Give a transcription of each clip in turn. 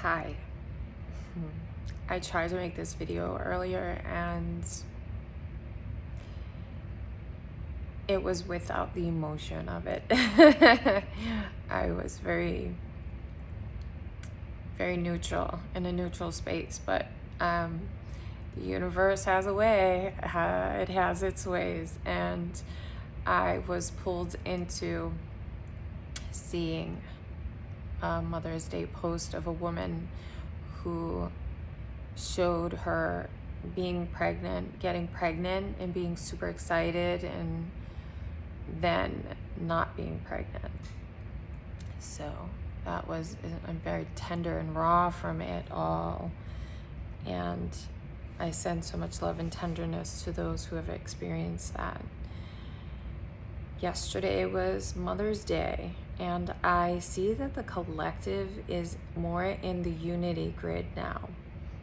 Hi. I tried to make this video earlier and it was without the emotion of it. I was very neutral, in a neutral space, but the universe has a way, it has its ways, and I was pulled into seeing a Mother's Day post of a woman who showed her being pregnant, getting pregnant and being super excited, and then not being pregnant. So I'm very tender and raw from it all. And I send so much love and tenderness to those who have experienced that. Yesterday was Mother's Day, and I see that the collective is more in the unity grid now,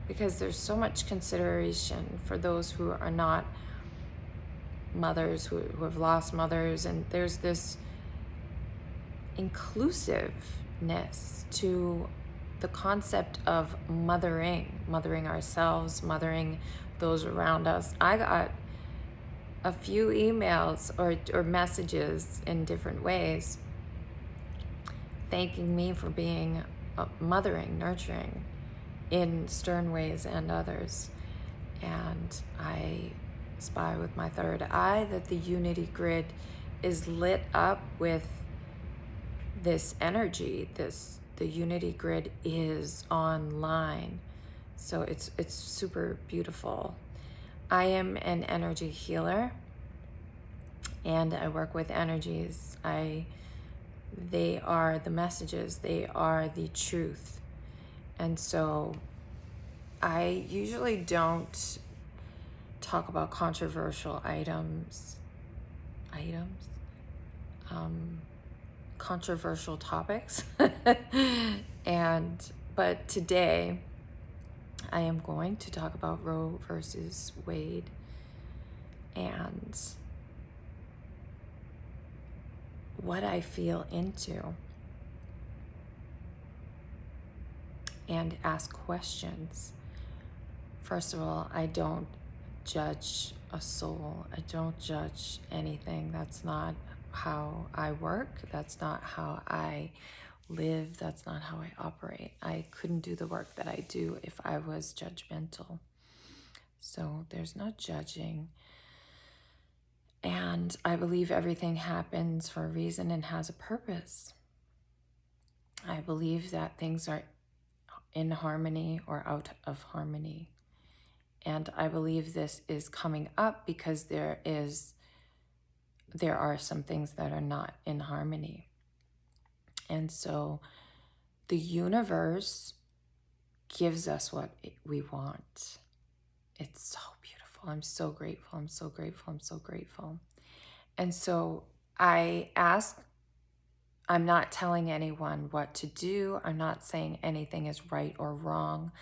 because there's so much consideration for those who are not mothers, who have lost mothers, and there's this inclusiveness to the concept of mothering ourselves, mothering those around us. I got a few emails or messages in different ways thanking me for being mothering, nurturing in stern ways and others. And I spy with my third eye that the unity grid is lit up with this energy. The unity grid is online. So it's super beautiful. I am an energy healer and I work with energies. They are the messages, they are the truth. And so I usually don't talk about controversial controversial topics. But today I am going to talk about Roe versus Wade and what I feel into, and ask questions. First of all, I don't judge a soul. I don't judge anything. That's not how I work. That's not how I live. That's not how I operate. I couldn't do the work that I do if I was judgmental. So there's no judging. And I believe everything happens for a reason and has a purpose. I believe that things are in harmony or out of harmony. And I believe this is coming up because there are some things that are not in harmony. And so the universe gives us what we want. It's so beautiful. I'm so grateful. I'm so grateful. I'm so grateful. And so I'm not telling anyone what to do. I'm not saying anything is right or wrong.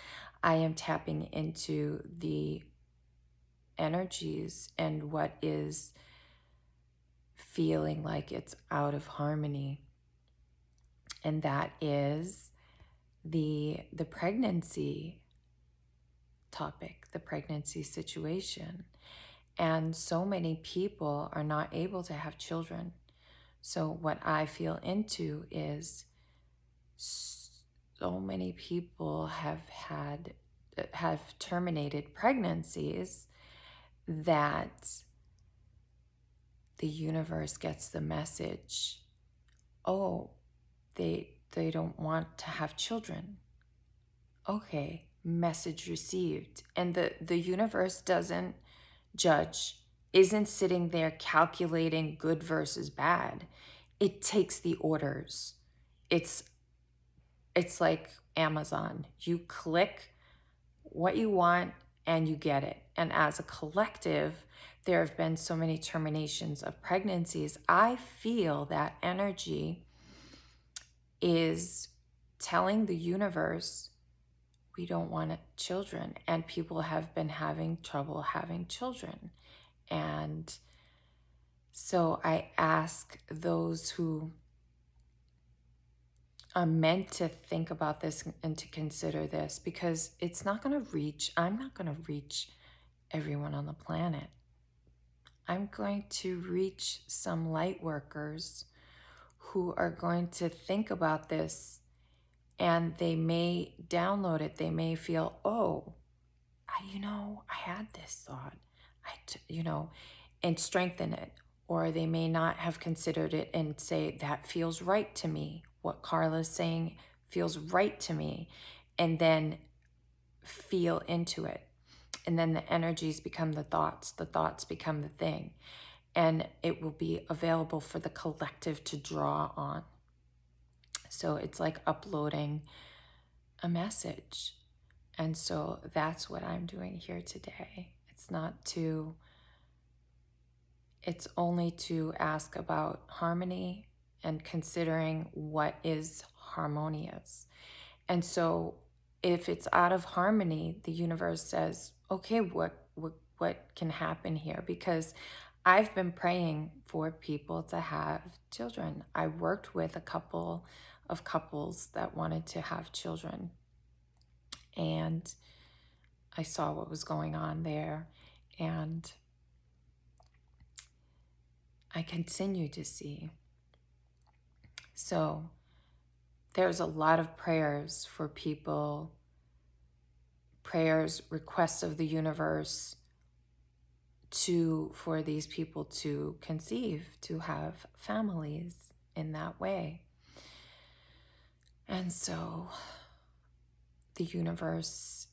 I am tapping into the energies and what is feeling like it's out of harmony. And that is the pregnancy topic, the pregnancy situation. And so many people are not able to have children. So what I feel into is so many people have terminated pregnancies that the universe gets the message, oh, they don't want to have children. Okay, message received. And the universe doesn't judge, isn't sitting there calculating good versus bad. It takes the orders. It's like Amazon. You click what you want and you get it. And as a collective, there have been so many terminations of pregnancies. I feel that energy is telling the universe, we don't want children. And people have been having trouble having children. And so I ask those who are meant to think about this and to consider this, because I'm not going to reach everyone on the planet. I'm going to reach some light workers who are going to think about this, and they may download it. They may feel, oh, I had this thought, and strengthen it. Or they may not have considered it and say, that feels right to me. What Carla's saying feels right to me. And then feel into it. And then the energies become the thoughts become the thing. And it will be available for the collective to draw on. So it's like uploading a message. And so that's what I'm doing here today. It's only to ask about harmony and considering what is harmonious. And so if it's out of harmony, the universe says, okay, what can happen here? Because I've been praying for people to have children. I worked with a couple of couples that wanted to have children, and I saw what was going on there, and I continue to see. So there's a lot of prayers for people, prayers, requests of the universe for these people to conceive, to have families in that way. And so the universe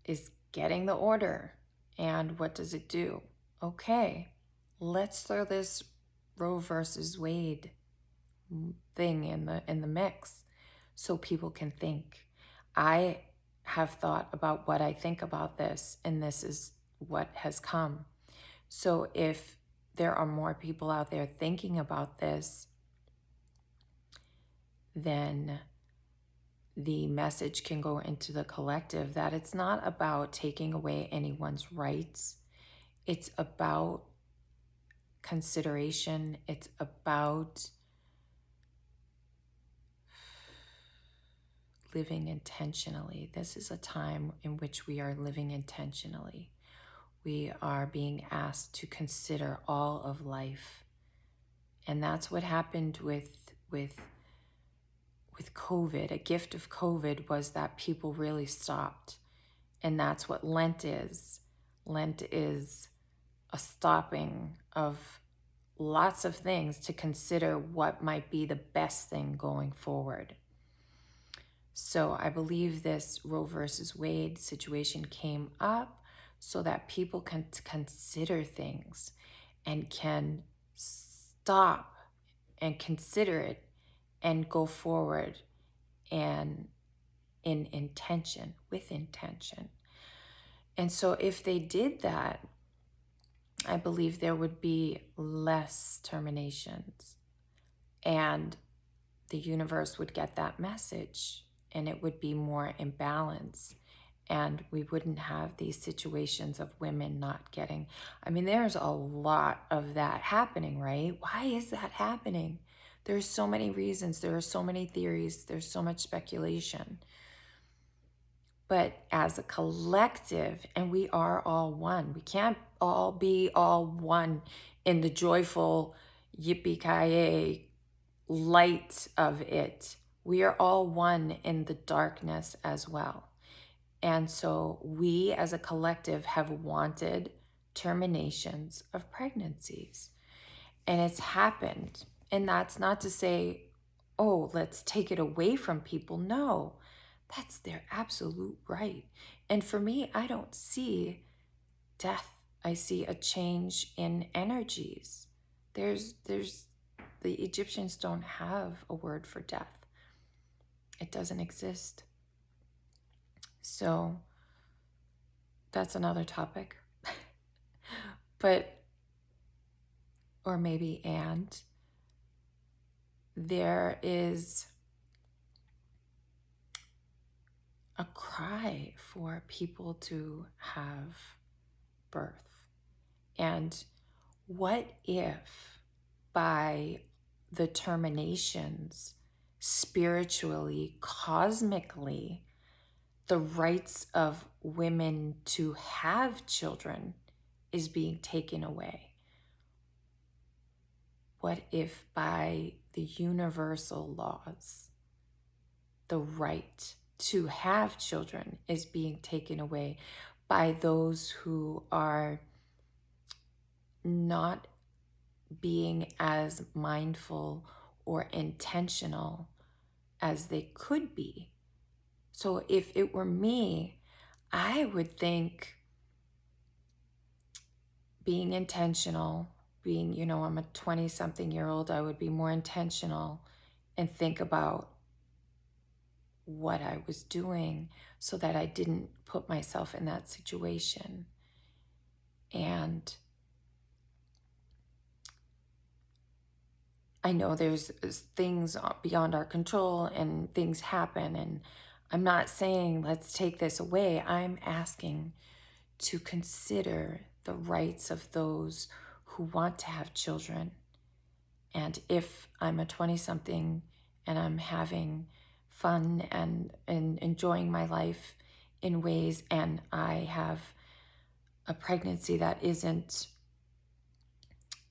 is getting the order. And what does it do? Okay, let's throw this Roe versus Wade thing in the mix so people can think. I have thought about what I think about this, and this is what has come. So if there are more people out there thinking about this, then the message can go into the collective that it's not about taking away anyone's rights. It's about consideration. It's about living intentionally. This is a time in which we are living intentionally. We are being asked to consider all of life. And that's what happened with COVID. A gift of COVID was that people really stopped. And that's what Lent is. Lent is a stopping of lots of things to consider what might be the best thing going forward. So I believe this Roe versus Wade situation came up so that people can consider things and can stop and consider it and go forward and with intention. And so if they did that, I believe there would be less terminations, and the universe would get that message, and it would be more in balance, and we wouldn't have these situations of women not getting. I mean, there's a lot of that happening, right? Why is that happening? There's so many reasons. There are so many theories. There's so much speculation. But as a collective, and we are all one, we can't all be all one in the joyful yippee-ki-yay light of it. We are all one in the darkness as well. And so we as a collective have wanted terminations of pregnancies. And it's happened. And that's not to say, oh, let's take it away from people. No, that's their absolute right. And for me, I don't see death. I see a change in energies. The Egyptians don't have a word for death. It doesn't exist. So that's another topic. Or maybe, and there is a cry for people to have birth. And what if by the terminations, spiritually, cosmically, the rights of women to have children is being taken away? What if by the universal laws, the right to have children is being taken away by those who are not being as mindful or intentional as they could be? So if it were me, I would think being intentional, being, I'm a 20-something-year-old, I would be more intentional and think about what I was doing so that I didn't put myself in that situation. And I know there's things beyond our control and things happen, and I'm not saying let's take this away. I'm asking to consider the rights of those who want to have children. And if I'm a 20-something and I'm having fun and enjoying my life in ways, and I have a pregnancy that isn't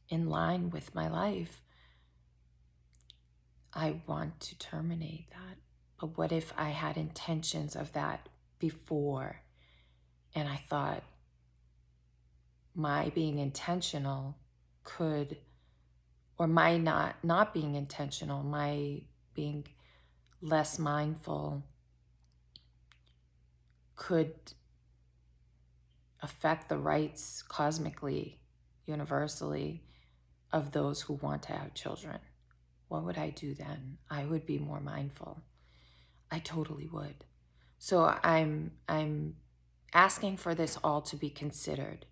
in line with my life, I want to terminate that. But what if I had intentions of that before, and I thought my being intentional could, or my not being intentional, my being less mindful could affect the rights cosmically, universally, of those who want to have children? What would I do then? I would be more mindful. I totally would. So I'm asking for this all to be considered.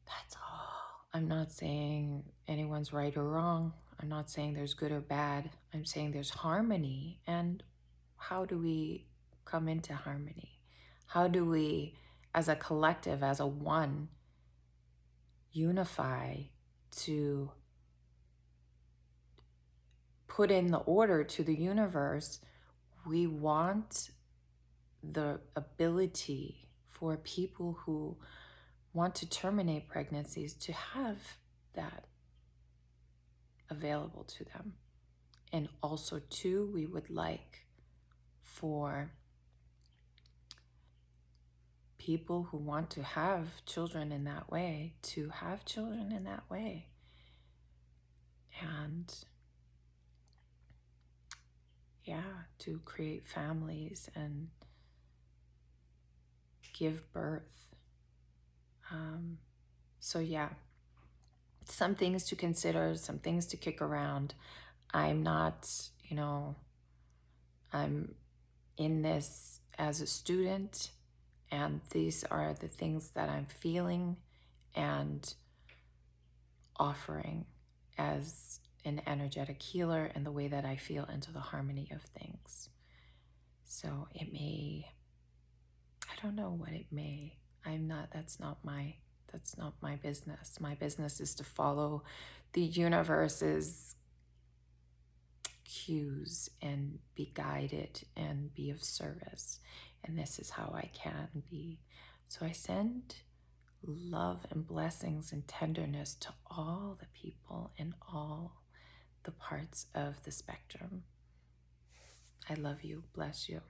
That's all. I'm not saying anyone's right or wrong. I'm not saying there's good or bad. I'm saying there's harmony. And how do we come into harmony? How do we, as a collective, as a one, unify to put in the order to the universe? We want the ability for people who want to terminate pregnancies to have that available to them. And also, too, we would like for people who want to have children in that way to have children in that way. And yeah, to create families and give birth. So yeah, some things to consider, some things to kick around. I'm not, I'm in this as a student, and these are the things that I'm feeling and offering as an energetic healer and the way that I feel into the harmony of things. So it may, I don't know what it may. That's not my business. My business is to follow the universe's cues and be guided and be of service. And this is how I can be. So I send love and blessings and tenderness to all the people in all the parts of the spectrum. I love you. Bless you.